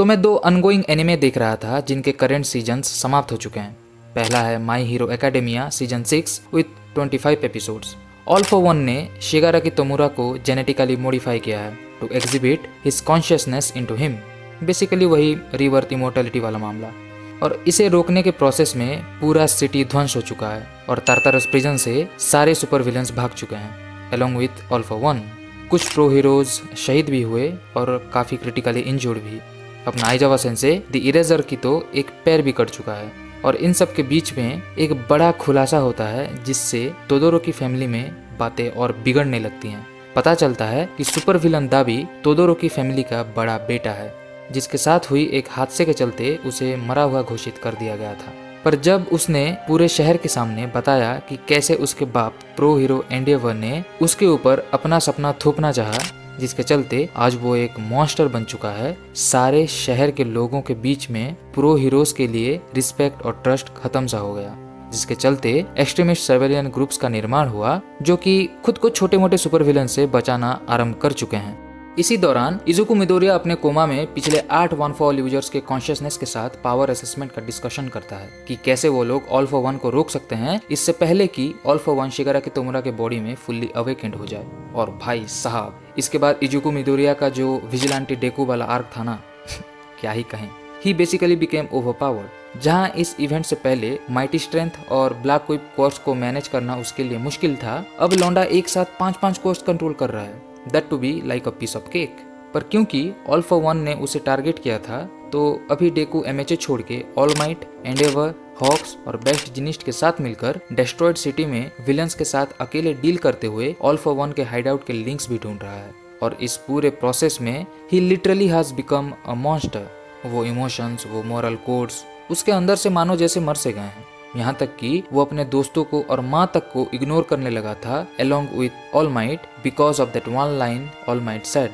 तो मैं 2 ongoing anime देख रहा था जिनके करंट सीजन्स समाप्त हो चुके हैं। पहला है My Hero Academia season 6 with 25 episodes. All for One ने शिगाराकी तोमुरा को जेनेटिकली मॉडिफाई किया है to exhibit his consciousness into him. Basically वही रिवर्थ इमोर्टलिटी वाला मामला। और इसे रोकने के प्रोसेस में पूरा सिटी ध्वंस हो चुका है और तारतारस प्रिजन से सारे सुपर विलन्स भाग चुके हैं along with all for one. कुछ प्रो हीरोज शहीद भी हुए और काफ़ी क्रिटिकली इंजर्ड भी। अपना आइजावा सेंसे द इरेजर की तो एक पैर भी कट चुका है। और इन सब के बीच में एक बड़ा खुलासा होता है जिससे तोदोरो की फैमिली में बातें और बिगड़ने लगती हैं। पता चलता है कि सुपर विलन दाबी तोदोरो की फैमिली का बड़ा बेटा है, जिसके साथ हुई एक हादसे के चलते उसे मरा हुआ घोषित कर दिया गया था। पर जब उसने पूरे शहर के सामने बताया कि कैसे उसके बाप प्रो हीरो एंडेवर ने उसके ऊपर अपना सपना थोपना चाहा, जिसके चलते आज वो एक मॉन्स्टर बन चुका है, सारे शहर के लोगों के बीच में प्रो हीरोज के लिए रिस्पेक्ट और ट्रस्ट खत्म सा हो गया। जिसके चलते एक्सट्रीमिस्ट सर्वेलियन ग्रुप्स का निर्माण हुआ जो कि खुद को छोटे मोटे सुपर विलन से बचाना आरंभ कर चुके हैं। इसी दौरान इजुको मिडोरिया अपने कोमा में पिछले 8 वन फॉर ऑल यूजर्स के कॉन्शियसनेस के साथ पावर असेसमेंट का डिस्कशन करता है कि कैसे वो लोग ऑल फॉर वन को रोक सकते हैं इससे पहले कि ऑल फॉर वन शिगाराकी तोमुरा के बॉडी में फुल्ली अवेकेंड हो जाए। और भाई साहब, इसके बाद इजुको मिडोरिया का जो विजिलेंटी डेकू वाला आर्क था ना क्या ही कहें। ही बेसिकली बिकेम ओवरपावर्ड। जहां इस इवेंट से पहले माइटी स्ट्रेंथ और ब्लैक क्विप कोर्स को मैनेज करना उसके लिए मुश्किल था, अब लौंडा एक साथ 5-5 कोर्स कंट्रोल कर रहा है, that to be like a piece of cake. पर क्योंकि ऑल फॉर वन ने उसे टारगेट किया था तो अभी डेकू एमएचए छोड़ के ऑल माइट, एंडेवर, हॉक्स और बेस्ट जिनिस्ट के साथ मिलकर डेस्ट्रॉयड सिटी में विलन्स के साथ अकेले डील करते हुए ऑल फॉर वन के हाइडआउट के लिंक्स भी ढूंढ रहा है। और इस पूरे प्रोसेस में ही literally has become a monster. वो इमोशंस, वो मॉरल कोड्स उसके अंदर से मानो जैसे मर से गए हैं। यहाँ तक कि वो अपने दोस्तों को और माँ तक को इग्नोर करने लगा था along with All Might because of that one line All Might said।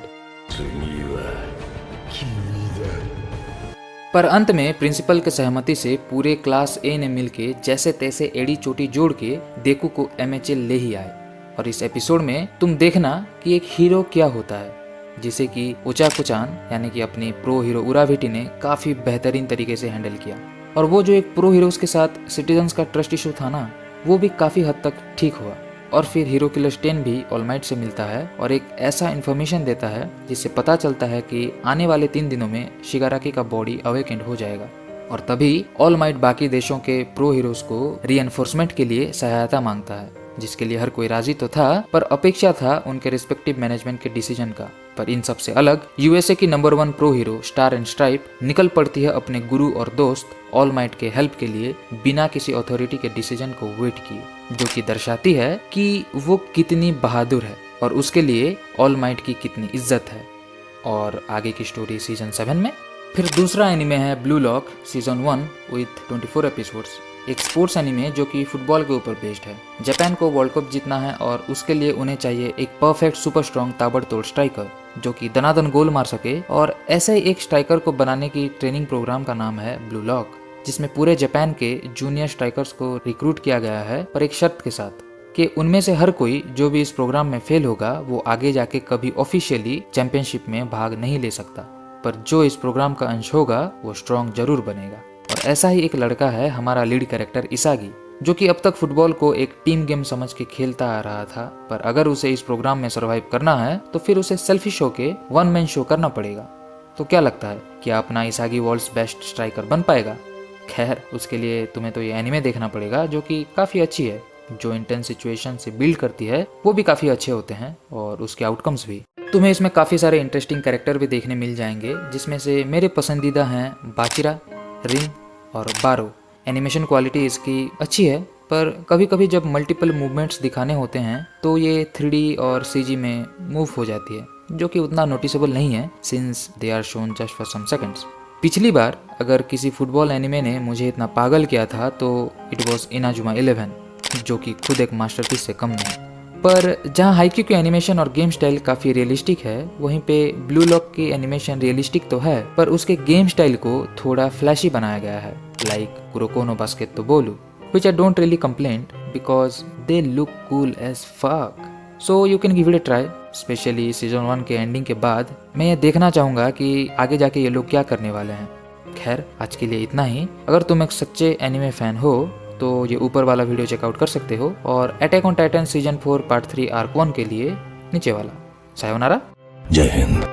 पर अंत में प्रिंसिपल के सहमति से पूरे क्लास ए ने मिलके जैसे तैसे एड़ी चोटी जोड़ के डेकू को एमएचए ले ही आए। और इस एपिसोड में तुम देखना कि एक हीरो क्या होता है, जिसे कि ओचाकुचान यानी कि अपनी प्रो हीरो उराविटी ने काफी बेहतरीन तरीके से हैंडल किया। और वो जो एक प्रो हीरोज के साथ सिटीजन्स का ट्रस्ट इशू था ना, वो भी काफी हद तक ठीक हुआ। और फिर हीरो किलर स्टेन भी ऑल माइट से मिलता है और एक ऐसा इन्फॉर्मेशन देता है जिससे पता चलता है कि आने वाले 3 दिनों में शिगाराकी का बॉडी अवेकेंड हो जाएगा। और तभी ऑल माइट बाकी देशों के प्रो हीरोज को रीएनफोर्समेंट के लिए सहायता मांगता है, जिसके लिए हर कोई राजी तो था पर अपेक्षा था उनके रिस्पेक्टिव मैनेजमेंट के डिसीजन का। पर इन सबसे अलग यूएसए की number 1 pro hero star and stripe निकल पड़ती है अपने गुरु और दोस्त ऑल माइट के हेल्प के लिए बिना किसी अथॉरिटी के डिसीजन को वेट किए, जो कि दर्शाती है कि वो कितनी बहादुर है और उसके लिए ऑल माइट की कितनी इज्जत है। और आगे की स्टोरी सीजन 7 में। फिर दूसरा एनिमे है blue lock season 1 with 24 episodes. एक स्पोर्ट्स एनिमे जो कि फुटबॉल के ऊपर बेस्ड है। जापान को वर्ल्ड कप जीतना है और उसके लिए उन्हें चाहिए एक परफेक्ट सुपर स्ट्रॉन्ग ताबड़तोड़ स्ट्राइकर जो कि दनादन गोल मार सके। और ऐसे ही एक स्ट्राइकर को बनाने की ट्रेनिंग प्रोग्राम का नाम है ब्लू लॉक, जिसमें पूरे जापान के जूनियर स्ट्राइकर्स को रिक्रूट किया गया है पर एक शर्त के साथ कि उनमें से हर कोई जो भी इस प्रोग्राम में फेल होगा वो आगे जाके कभी ऑफिशियली चैंपियनशिप में भाग नहीं ले सकता, पर जो इस प्रोग्राम का अंश होगा वो स्ट्रॉन्ग जरूर बनेगा। और ऐसा ही एक लड़का है हमारा लीड कैरेक्टर इसागी, जो कि अब तक फुटबॉल को एक टीम गेम समझ के खेलता आ रहा था, पर अगर उसे इस प्रोग्राम में सरवाइव करना है तो फिर उसे सेल्फिश होके वन मैन शो करना पड़ेगा। तो क्या लगता है कि अपना इसागी वर्ल्ड्स बेस्ट स्ट्राइकर बन पाएगा? खैर, उसके लिए तुम्हें तो ये एनिमे देखना पड़ेगा जो कि काफी अच्छी है। जो इंटेंस सिचुएशन से बिल्ड करती है वो भी काफी अच्छे होते हैं और उसके आउटकम्स भी। तुम्हें इसमें काफी सारे इंटरेस्टिंग कैरेक्टर भी देखने मिल जाएंगे, जिसमें से मेरे पसंदीदा हैं बाचिरा, रिन और बारो। एनिमेशन क्वालिटी इसकी अच्छी है, पर कभी कभी जब मल्टीपल मूवमेंट्स दिखाने होते हैं तो ये 3D और CG में मूव हो जाती है, जो कि उतना नोटिसेबल नहीं है since they are shown just for some seconds. पिछली बार अगर किसी फुटबॉल एनिमे ने मुझे इतना पागल किया था तो इट वॉज इनाजुमा 11, जो कि खुद एक मास्टरपीस से कम नहीं। पर जहाँ हाइक्यू की एनिमेशन और गेम स्टाइल काफी रियलिस्टिक है, वहीं पे ब्लू लॉक की एनिमेशन रियलिस्टिक तो है पर उसके गेम स्टाइल को थोड़ा फ्लैशी बनाया गया है, like Kuroko no basketball, which I don't really complain because they look cool as fuck. So you can give it a try. Specially season 1 के एंडिंग के बाद मैं ये देखना चाहूँगा कि आगे जाके ये लोग क्या करने वाले हैं। खैर, आज के लिए इतना ही। अगर तुम एक सच्चे एनिमे फैन हो तो ये ऊपर वाला वीडियो चेकआउट कर सकते हो, और attack on Titan season 4 part 3 arc 1 के लिए नीचे वाला। सायोनारा। जय हिंद।